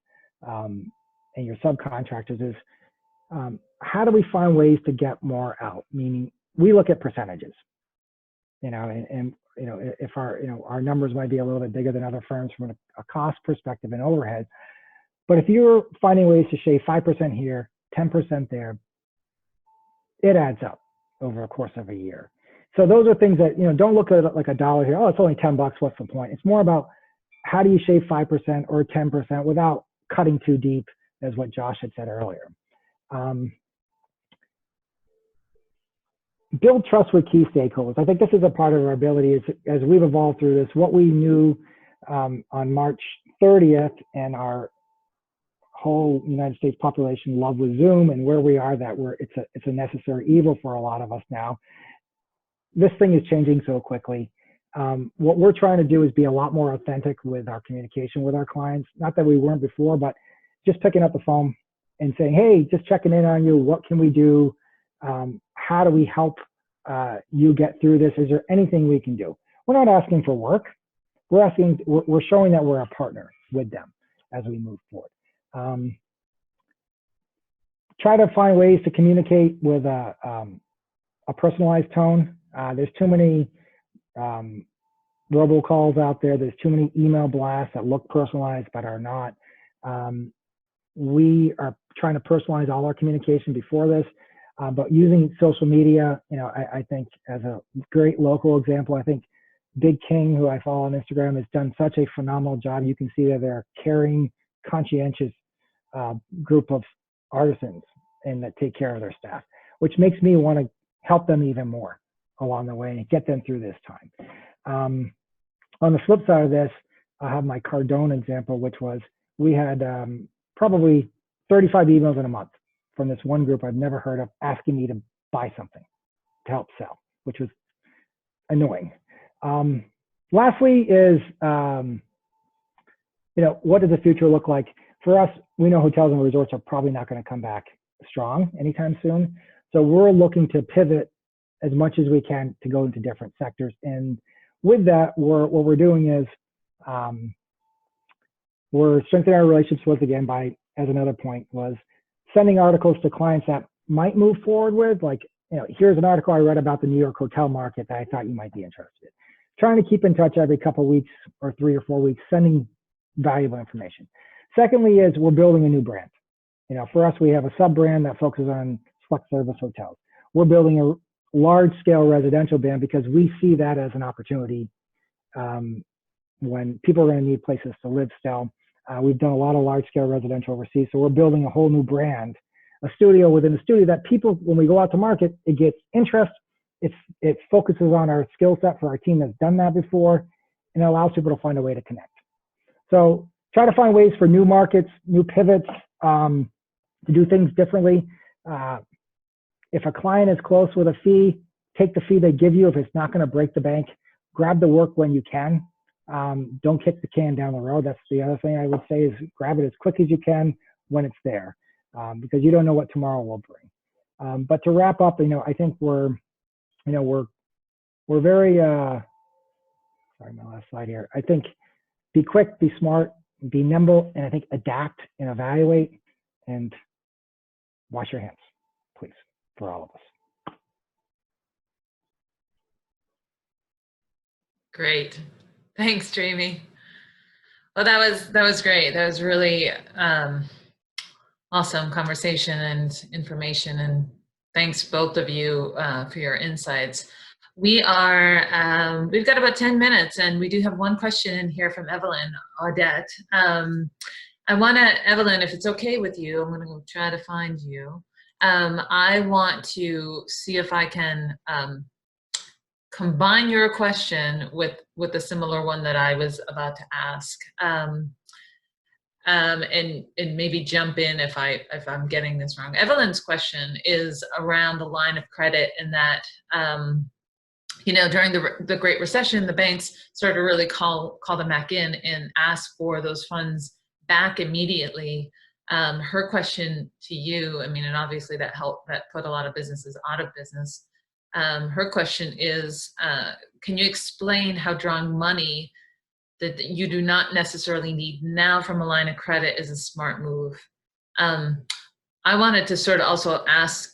your subcontractors, is how do we find ways to get more out? Meaning we look at percentages, and if our numbers might be a little bit bigger than other firms from a cost perspective and overhead. But if you're finding ways to shave 5% here, 10% there, it adds up over a course of a year. So those are things that, don't look at it like a dollar here. Oh, it's only $10. What's the point? It's more about how do you shave 5% or 10% without cutting too deep, as what Josh had said earlier. Build trust with key stakeholders. I think this is a part of our ability as we've evolved through this. What we knew on March 30th and our whole United States population love with Zoom, and where we are, that it's a necessary evil for a lot of us now. This thing is changing so quickly. What we're trying to do is be a lot more authentic with our communication with our clients. Not that we weren't before, but just picking up the phone and saying, hey, just checking in on you. What can we do? How do we help you get through this? Is there anything we can do? We're not asking for work. We're showing that we're a partner with them as we move forward. Try to find ways to communicate with a personalized tone. There's too many robocalls out there. There's too many email blasts that look personalized but are not. We are trying to personalize all our communication before this. But using social media, I think as a great local example, I think Big King, who I follow on Instagram, has done such a phenomenal job. You can see that they're a caring, conscientious group of artisans and that take care of their staff, which makes me want to help them even more along the way and get them through this time. On the flip side of this, I have my Cardone example, which was we had probably 35 emails in a month from this one group I've never heard of asking me to buy something to help sell, which was annoying. Lastly is, what does the future look like? For us, we know hotels and resorts are probably not going to come back strong anytime soon. So we're looking to pivot as much as we can to go into different sectors. And with that, what we're doing is we're strengthening our relationships once again by, as another point, was sending articles to clients that might move forward with, like, here's an article I read about the New York hotel market that I thought you might be interested in. Trying to keep in touch every couple of weeks or 3 or 4 weeks, sending valuable information. Secondly is we're building a new brand. For us, we have a sub-brand that focuses on select service hotels. We're building a large-scale residential brand because we see that as an opportunity when people are going to need places to live still. We've done a lot of large-scale residential overseas, so we're building a whole new brand, a studio within a studio that people, when we go out to market, it gets interest. It focuses on our skill set for our team that's done that before, and it allows people to find a way to connect. So try to find ways for new markets, new pivots, to do things differently. If a client is close with a fee, take the fee they give you. If it's not going to break the bank, grab the work when you can. Don't kick the can down the road. That's the other thing I would say is grab it as quick as you can when it's there, because you don't know what tomorrow will bring. But to wrap up, I think we're very, sorry, my last slide here. I think be quick, be smart, be nimble, and I think adapt and evaluate and wash your hands, please, for all of us. Great. Thanks, Jamie. Well, that was great. That was really awesome conversation and information. And thanks both of you for your insights. We've got about 10 minutes and we do have one question in here from Evelyn Audette. Evelyn, if it's okay with you, I'm gonna go try to find you. I want to see if I can combine your question with a similar one that I was about to ask, and maybe jump in if I'm getting this wrong. Evelyn's question is around the line of credit, and that during the Great Recession, the banks started to really call them back in and ask for those funds back immediately. Her question to you, and obviously that put a lot of businesses out of business. Her question is, can you explain how drawing money that you do not necessarily need now from a line of credit is a smart move? I wanted to sort of also ask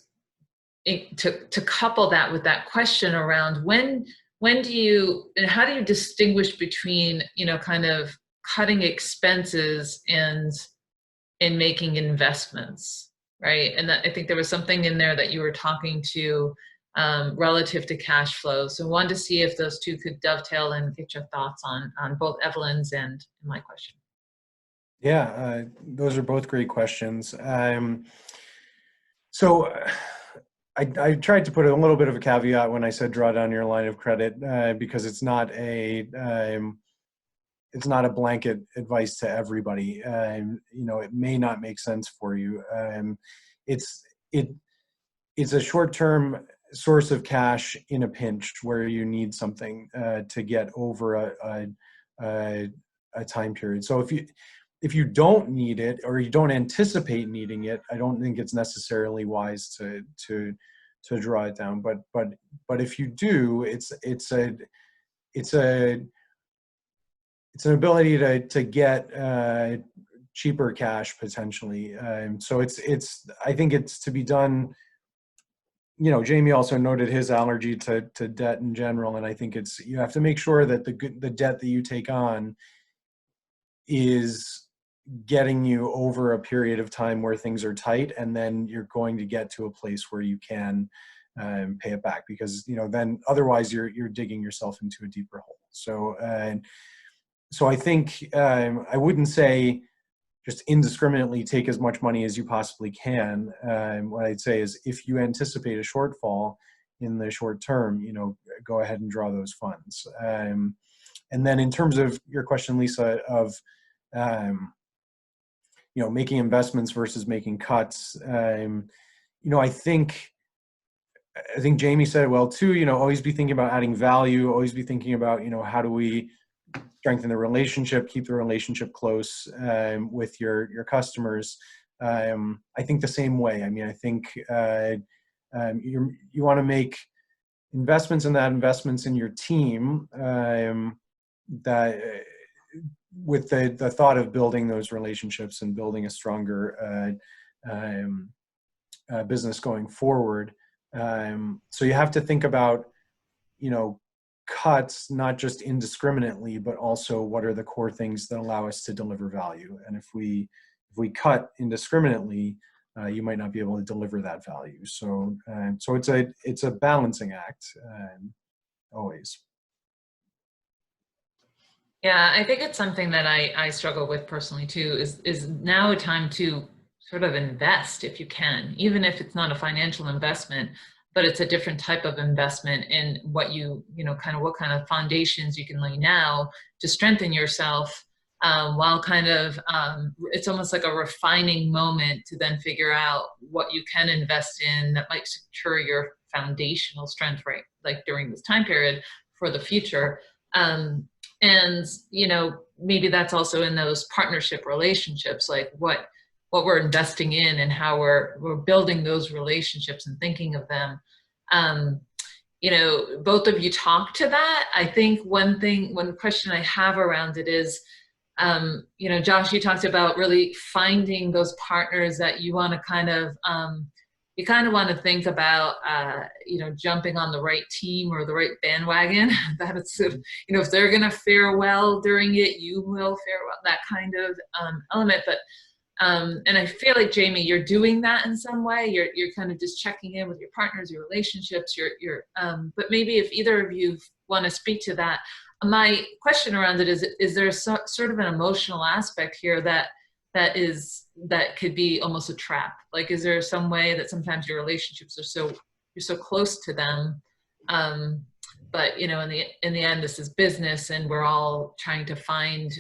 to couple that with that question around when do you, and how do you distinguish between, kind of cutting expenses and making investments, right? And I think there was something in there that you were talking to relative to cash flow. So I wanted to see if those two could dovetail and get your thoughts on both Evelyn's and my question. Yeah, those are both great questions. So I tried to put a little bit of a caveat when I said draw down your line of credit, because it's not a blanket advice to everybody. It may not make sense for you. It's a short-term source of cash in a pinch where you need something to get over a time period. So if you don't need it or you don't anticipate needing it, I don't think it's necessarily wise to draw it down. But if you do, it's an ability to get cheaper cash potentially. So I think it's to be done. Jamie also noted his allergy to debt in general, and I think you have to make sure that the debt that you take on is getting you over a period of time where things are tight, and then you're going to get to a place where you can pay it back, because then otherwise you're digging yourself into a deeper hole. So I think I wouldn't say just indiscriminately take as much money as you possibly can. What I'd say is, if you anticipate a shortfall in the short term, go ahead and draw those funds. And then in terms of your question, Lisa, of making investments versus making cuts, I think Jamie said it well too. Always be thinking about adding value. Always be thinking about how do we strengthen the relationship, keep the relationship close with your customers. I think the same way. I think you want to make investments in your team that with the thought of building those relationships and building a stronger business going forward. So you have to think about, cuts, not just indiscriminately, but also what are the core things that allow us to deliver value. And if we cut indiscriminately, you might not be able to deliver that value. So it's a balancing act, always. Yeah, I think it's something that I struggle with personally too, is now a time to sort of invest if you can, even if it's not a financial investment, but it's a different type of investment in what what kind of foundations you can lay now to strengthen yourself, while it's almost like a refining moment to then figure out what you can invest in that might secure your foundational strength, right, like during this time period for the future. And maybe that's also in those partnership relationships, like what we're investing in and how we're building those relationships and thinking of them. Both of you talk to that. I think one question I have around it is, Josh, you talked about really finding those partners that you want to you want to think about, jumping on the right team or the right bandwagon. That it's, if they're going to fare well during it, you will fare well, that kind of element. But and I feel like, Jamie, you're doing that in some way. You're kind of just checking in with your partners, your relationships. But maybe if either of you want to speak to that, my question around it is there sort of an emotional aspect here that could be almost a trap? Like, is there some way that sometimes your relationships you're so close to them, but in the end, this is business, and we're all trying to find,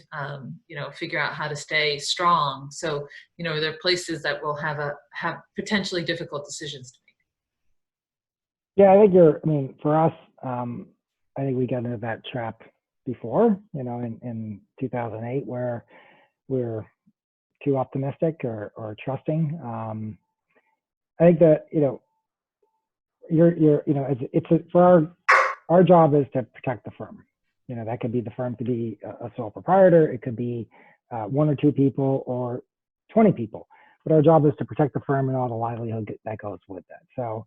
figure out how to stay strong. So, there are places that will have potentially difficult decisions to make. Yeah, I think for us, I think we got into that trap before, in 2008, where we're too optimistic or trusting. I think that, for our job is to protect the firm. That could be the firm to be a sole proprietor. It could be one or two people or 20 people. But our job is to protect the firm and all the livelihood that goes with that. So,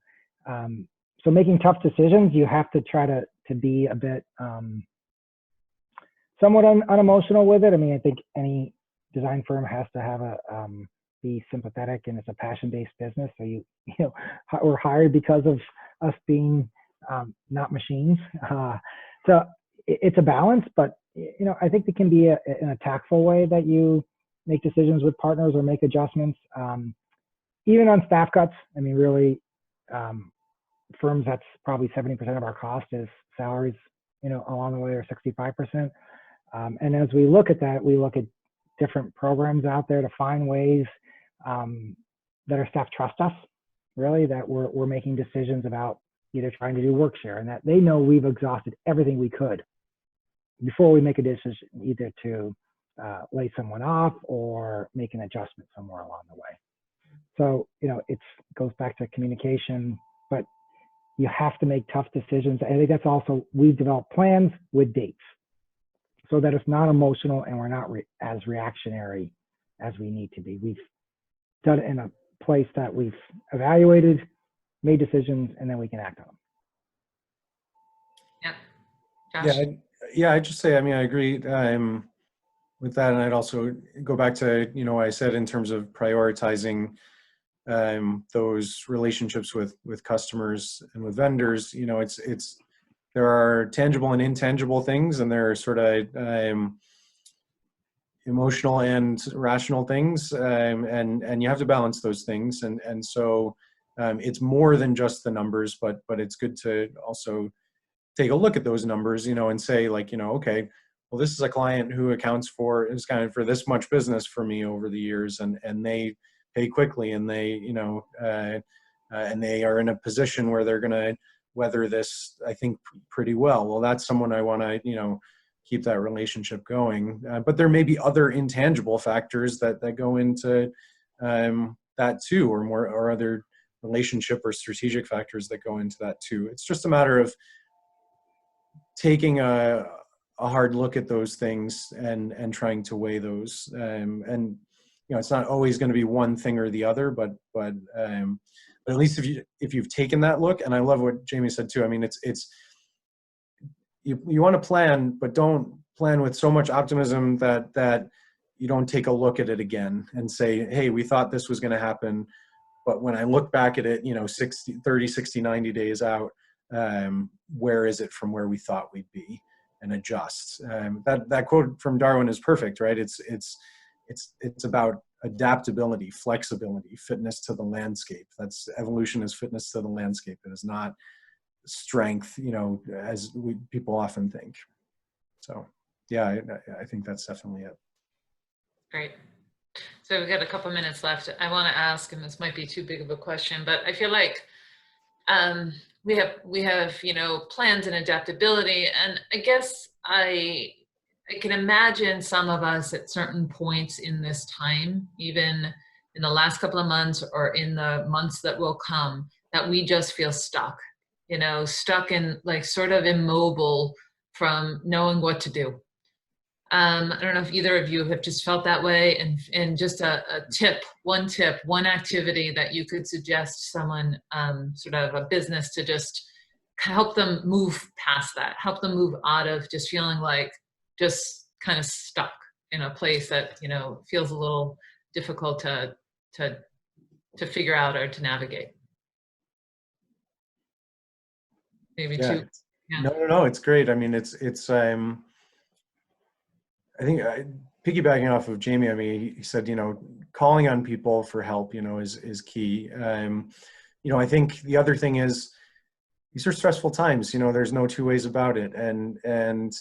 so making tough decisions, you have to try to be a bit somewhat unemotional with it. I think any design firm has to have be sympathetic, and it's a passion-based business. So we're hired because of us being not machines. So it's a balance, but I think it can be in a tactful way that you make decisions with partners or make adjustments. Even on staff cuts, really, firms, that's probably 70% of our cost is salaries, along the way, or 65%. And as we look at that, we look at different programs out there to find ways that our staff trust us, really, that we're making decisions about either trying to do work share, and that they know we've exhausted everything we could before we make a decision either to lay someone off or make an adjustment somewhere along the way. So, it goes back to communication, but you have to make tough decisions. I think that's also, we've developed plans with dates so that it's not emotional and we're not as reactionary as we need to be. We've done it in a place that we've evaluated, made decisions, and then we can act on them. Yeah. Josh? Yeah, I'd just say, I agree with that, and I'd also go back to, what I said in terms of prioritizing those relationships with customers and with vendors. There are tangible and intangible things, and there are sort of emotional and rational things, and you have to balance those things. And so it's more than just the numbers, but it's good to also take a look at those numbers, and say, like, okay, well, this is a client who accounts for this much business for me over the years, and they pay quickly, and they and they are in a position where they're going to weather this, I think, pretty well. Well, that's someone I want to keep that relationship going. But there may be other intangible factors that go into that too, or other relationship or strategic factors that go into that too. It's just a matter of taking a hard look at those things and trying to weigh those. And it's not always going to be one thing or the other, but at least if you've taken that look. And I love what Jamie said too. I mean, it's you want to plan, but don't plan with so much optimism that you don't take a look at it again and say, hey, we thought this was going to happen, but when I look back at it, 30, 60, 90 days out, where is it from where we thought we'd be, and adjust. That quote from Darwin is perfect, right? It's about adaptability, flexibility, fitness to the landscape. That's evolution is fitness to the landscape. It is not strength, as people often think. So yeah, I think that's definitely it. Great. So we've got a couple minutes left. I want to ask, and this might be too big of a question, but I feel like we have plans and adaptability, and I guess I can imagine some of us at certain points in this time, even in the last couple of months or in the months that will come, that we just feel stuck, stuck in, like, sort of immobile from knowing what to do. I don't know if either of you have just felt that way, and just a tip, one activity that you could suggest someone, sort of a business, to just help them move past that, help them move out of just feeling like just kind of stuck in a place that, feels a little difficult to figure out or to navigate. Maybe Yeah. two. Yeah. No, it's great. I mean, it's I think piggybacking off of Jamie, I mean, he said, calling on people for help, is key. I think the other thing is, these are stressful times. There's no two ways about it, and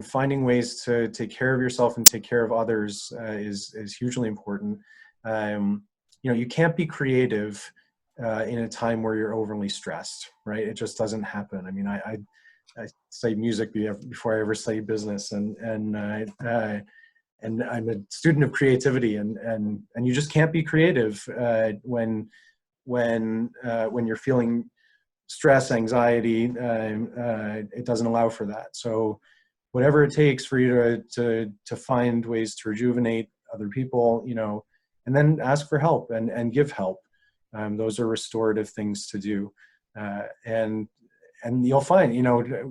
finding ways to take care of yourself and take care of others is hugely important. You can't be creative in a time where you're overly stressed, right? It just doesn't happen. I mean, I studied music before I ever studied business, and I'm a student of creativity, and you just can't be creative when you're feeling stress, anxiety. It doesn't allow for that. So whatever it takes for you to find ways to rejuvenate other people, and then ask for help and give help. Those are restorative things to do, and you'll find,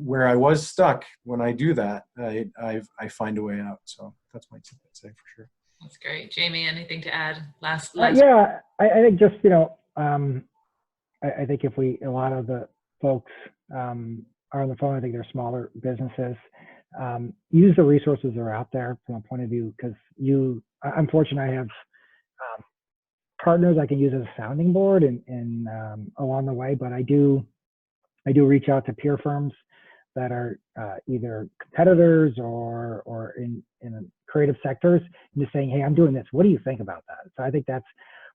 where I was stuck, when I do that, I find a way out. So that's my tip, I'd say, for sure. That's great. Jamie, anything to add? Last. Yeah, I think just, I think if a lot of the folks are on the phone, I think they're smaller businesses, use the resources that are out there from a point of view, because I'm fortunate I have partners I can use as a sounding board and along the way, but I do reach out to peer firms that are either competitors or in creative sectors, and just saying, hey, I'm doing this. What do you think about that? So I think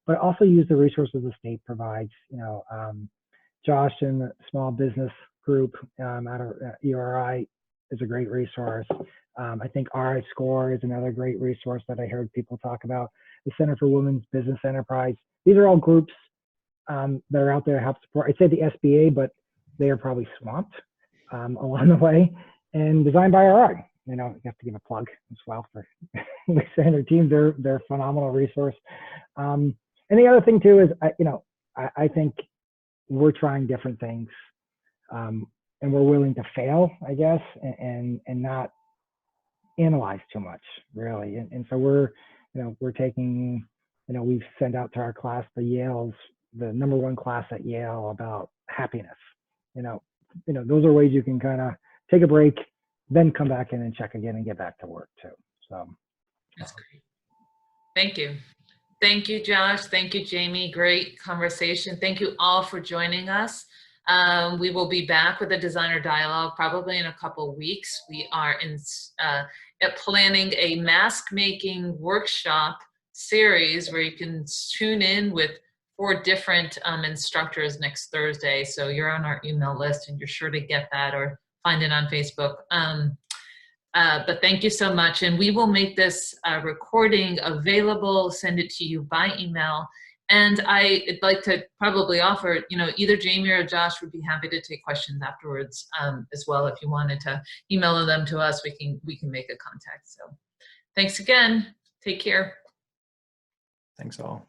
but also use the resources the state provides. Josh in the small business group out of ERI is a great resource. I think RI Score is another great resource that I heard people talk about. The Center for Women's Business Enterprise. These are all groups that are out there to help support. I'd say the SBA, but they are probably swamped along the way. And designed by RI. You have to give a plug as well for Lisa and her team. They're a phenomenal resource. And the other thing too is, I think we're trying different things, and we're willing to fail, I guess, and not analyze too much, really. And so we're taking, we've sent out to our class, the #1 class at Yale about happiness. Those are ways you can kind of take a break, then come back in and check again and get back to work too. So that's great. Thank you. Thank you, Josh. Thank you, Jamie. Great conversation. Thank you all for joining us. We will be back with a designer dialogue probably in a couple weeks. We are planning a mask making workshop series where you can tune in with 4 different instructors next Thursday. So you're on our email list and you're sure to get that or find it on Facebook. But thank you so much. And we will make this recording available, send it to you by email. And I'd like to probably offer, either Jamie or Josh would be happy to take questions afterwards as well. If you wanted to email them to us, we can make a contact. So thanks again. Take care. Thanks all.